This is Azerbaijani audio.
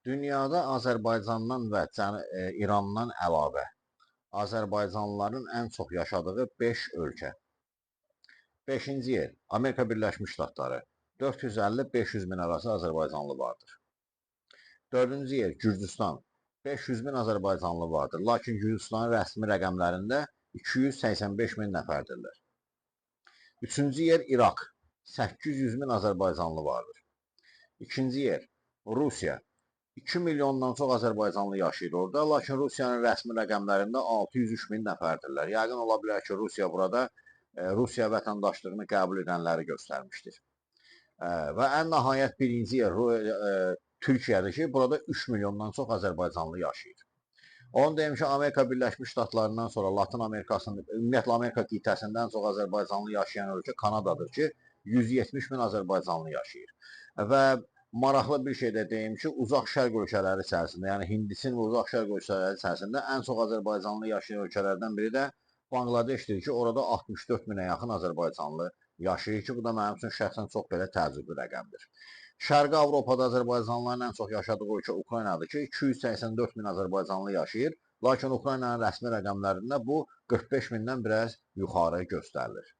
Dünyada Azərbaycandan və İrandan əlavə Azərbaycanlıların ən çox yaşadığı 5 ölkə. 5-ci yer Amerika Birləşmiş Ştatları. 450-500 min arası Azərbaycanlı vardır. 4-cü yer Gürcüstan. 500 min Azərbaycanlı vardır. Lakin Gürcüstanın rəsmi rəqəmlərində 285 min nəfərdirlər. 3-cü yer İraq. 800 min Azərbaycanlı vardır. 2-ci yer Rusiya. 2 milyondan çox Azərbaycanlı yaşayır orada. Lakin Rusiyanın rəsmi rəqəmlərində 603 min nəfərdirlər. Yəqin ola bilər ki, Rusiya burada Rusiya vətəndaşlığını qəbul edənləri göstərmişdir. Və ən nəhayət birinci yer Türkiyədir ki, burada 3 milyondan çox Azərbaycanlı yaşayır. Onu deyim ki, Amerika Birləşmiş Ştatlarından sonra Latin Amerikasının, ümumiyyətlə Amerika qitəsindən çox Azərbaycanlı yaşayan ölkə Kanadadır ki, 170 min Azərbaycanlı yaşayır. Və maraqlı bir şey də deyim ki, uzaq şərq ölkələri içərisində, yəni Hindistan və uzaq şərq ölkələri içərisində ən çox Azərbaycanlı yaşayan ölkələrdən biri də Bangladeşdir ki, orada 64 minə yaxın Azərbaycanlı yaşayır ki, bu da mənim üçün şəxsən çox belə təəccüblü rəqəmdir. Şərqi Avropada Azərbaycanlıların ən çox yaşadığı ölkə Ukraynadır ki, 284 min Azərbaycanlı yaşayır. Lakin Ukraynanın rəsmi rəqəmlərində bu 45 mindən biraz yuxarı göstərilir.